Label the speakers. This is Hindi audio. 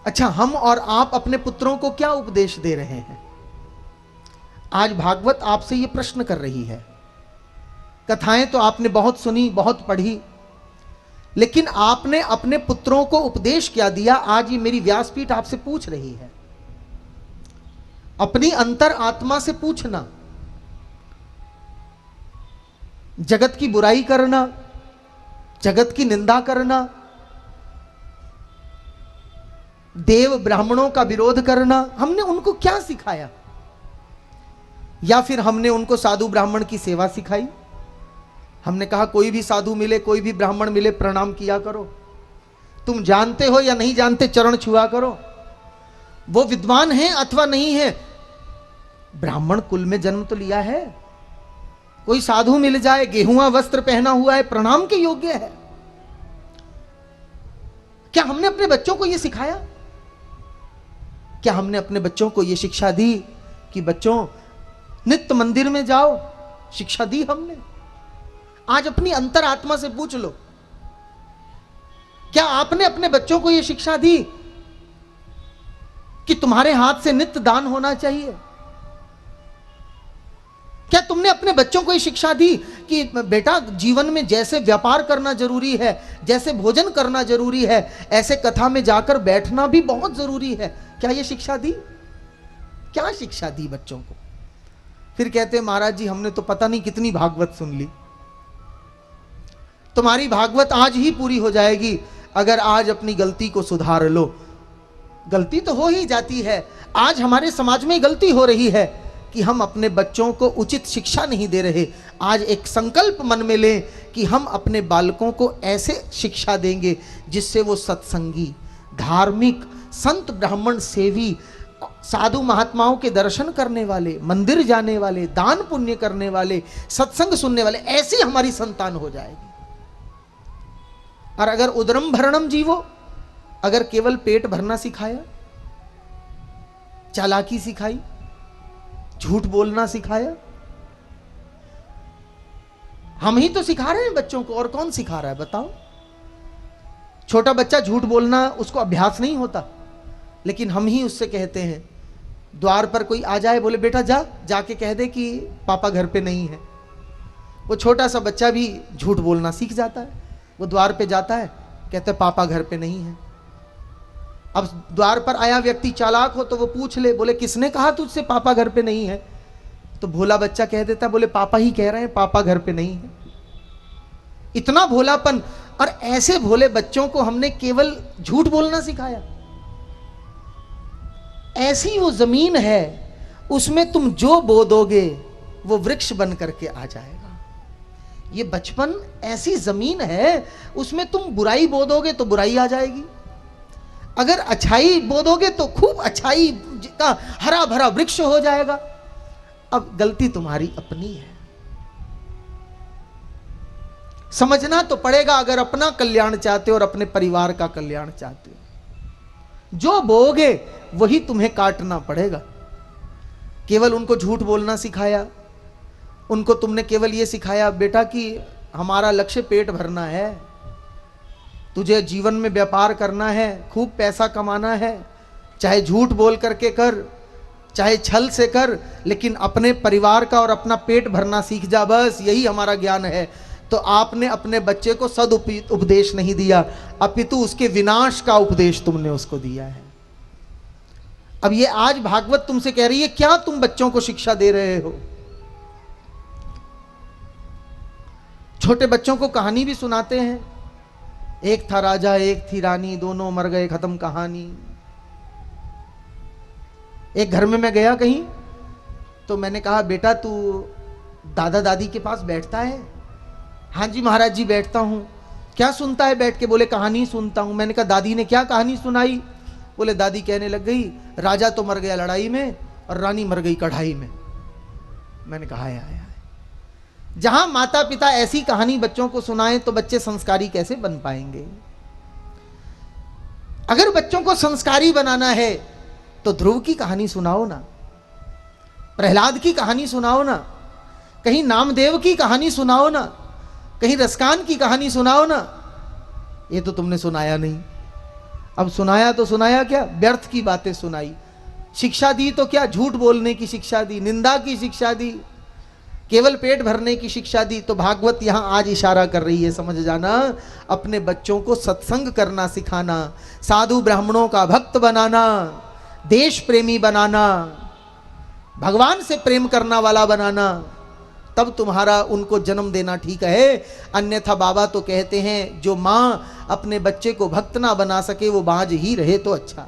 Speaker 1: अच्छा, हम और आप अपने पुत्रों को क्या उपदेश दे रहे हैं? आज भागवत आपसे ये प्रश्न कर रही है। कथाएं तो आपने बहुत सुनी, बहुत पढ़ी, लेकिन आपने अपने पुत्रों को उपदेश क्या दिया? आज ये मेरी व्यासपीठ आपसे पूछ रही है। अपनी अंतर आत्मा से पूछना। जगत की बुराई करना, जगत की निंदा करना, देव ब्राह्मणों का विरोध करना, हमने उनको क्या सिखाया? या फिर हमने उनको साधु ब्राह्मण की सेवा सिखाई? हमने कहा कोई भी साधु मिले, कोई भी ब्राह्मण मिले, प्रणाम किया करो। तुम जानते हो या नहीं जानते, चरण छुआ करो। वो विद्वान है अथवा नहीं है, ब्राह्मण कुल में जन्म तो लिया है। कोई साधु मिल जाए, गेहुआ वस्त्र पहना हुआ है, प्रणाम के योग्य है। क्या हमने अपने बच्चों को यह सिखाया? क्या हमने अपने बच्चों को यह शिक्षा दी कि बच्चों नित्य मंदिर में जाओ? शिक्षा दी हमने? आज अपनी अंतरात्मा से पूछ लो, क्या आपने अपने बच्चों को यह शिक्षा दी कि तुम्हारे हाथ से नित्य दान होना चाहिए? क्या तुमने अपने बच्चों को यह शिक्षा दी कि बेटा जीवन में जैसे व्यापार करना जरूरी है, जैसे भोजन करना जरूरी है, ऐसे कथा में जाकर बैठना भी बहुत जरूरी है? क्या यह शिक्षा दी? क्या शिक्षा दी बच्चों को? फिर कहते हैं महाराज जी हमने तो पता नहीं कितनी भागवत सुन ली। तुम्हारी भागवत आज ही पूरी हो जाएगी अगर आज अपनी गलती को सुधार लो। गलती तो हो ही जाती है। आज हमारे समाज में गलती हो रही है कि हम अपने बच्चों को उचित शिक्षा नहीं दे रहे। आज एक संकल्प मन में लें कि हम अपने बालकों को ऐसे शिक्षा देंगे जिससे वो सत्संगी, धार्मिक, संत ब्राह्मण सेवी, साधु महात्माओं के दर्शन करने वाले, मंदिर जाने वाले, दान पुण्य करने वाले, सत्संग सुनने वाले, ऐसी हमारी संतान हो जाएगी। और अगर उदरम भरणम जीवो, अगर केवल पेट भरना सिखाया, चालाकी सिखाई, झूठ बोलना सिखाया, हम ही तो सिखा रहे हैं बच्चों को, और कौन सिखा रहा है बताओ? छोटा बच्चा झूठ बोलना उसको अभ्यास नहीं होता, लेकिन हम ही उससे कहते हैं। द्वार पर कोई आ जाए, बोले बेटा जाके कह दे कि पापा घर पे नहीं है। वो छोटा सा बच्चा भी झूठ बोलना सीख जाता है। वो द्वार पे जाता है, कहते पापा घर पे नहीं है। अब द्वार पर आया व्यक्ति चालाक हो तो वो पूछ ले, बोले किसने कहा तुझसे पापा घर पे नहीं है? तो भोला बच्चा कह देता, बोले पापा ही कह रहे हैं पापा घर पे नहीं है। इतना भोलापन। और ऐसे भोले बच्चों को हमने केवल झूठ बोलना सिखाया। ऐसी वो जमीन है, उसमें तुम जो बो दोगे वो वृक्ष बन करके आ जाएगा। ये बचपन ऐसी जमीन है, उसमें तुम बुराई बो दोगे तो बुराई आ जाएगी, अगर अच्छाई बो दोगे तो खूब अच्छाई का हरा भरा वृक्ष हो जाएगा। अब गलती तुम्हारी अपनी है, समझना तो पड़ेगा। अगर अपना कल्याण चाहते हो और अपने परिवार का कल्याण चाहते हो, जो बोगे वही तुम्हें काटना पड़ेगा। केवल उनको झूठ बोलना सिखाया, उनको तुमने केवल ये सिखाया बेटा कि हमारा लक्ष्य पेट भरना है, तुझे जीवन में व्यापार करना है, खूब पैसा कमाना है, चाहे झूठ बोल करके कर, चाहे छल से कर, लेकिन अपने परिवार का और अपना पेट भरना सीख जा, बस यही हमारा ज्ञान है। तो आपने अपने बच्चे को उपदेश नहीं दिया, अपितु उसके विनाश का उपदेश तुमने उसको दिया है। अब ये आज भागवत तुमसे कह रही है, क्या तुम बच्चों को शिक्षा दे रहे हो? छोटे बच्चों को कहानी भी सुनाते हैं, एक था राजा एक थी रानी, दोनों मर गए, खत्म कहानी। एक घर में मैं गया कहीं, तो मैंने कहा बेटा तू दादा दादी के पास बैठता है? हाँ जी महाराज जी बैठता हूँ। क्या सुनता है बैठ के? बोले कहानी सुनता हूँ। मैंने कहा दादी ने क्या कहानी सुनाई? बोले दादी कहने लग गई राजा तो मर गया लड़ाई में और रानी मर गई कढ़ाई में। मैंने कहा आया जहां माता पिता ऐसी कहानी बच्चों को सुनाएं तो बच्चे संस्कारी कैसे बन पाएंगे? अगर बच्चों को संस्कारी बनाना है तो ध्रुव की कहानी सुनाओ ना, प्रहलाद की कहानी सुनाओ ना, कहीं नामदेव की कहानी सुनाओ ना, कहीं रसकान की कहानी सुनाओ ना। ये तो तुमने सुनाया नहीं। अब सुनाया तो सुनाया क्या, व्यर्थ की बातें सुनाई। शिक्षा दी तो क्या, झूठ बोलने की शिक्षा दी, निंदा की शिक्षा दी, केवल पेट भरने की शिक्षा दी। तो भागवत यहां आज इशारा कर रही है, समझ जाना, अपने बच्चों को सत्संग करना सिखाना, साधु ब्राह्मणों का भक्त बनाना, देश प्रेमी बनाना, भगवान से प्रेम करना वाला बनाना, तब तुम्हारा उनको जन्म देना ठीक है। अन्यथा बाबा तो कहते हैं जो मां अपने बच्चे को भक्त ना बना सके वो बांझ ही रहे तो अच्छा।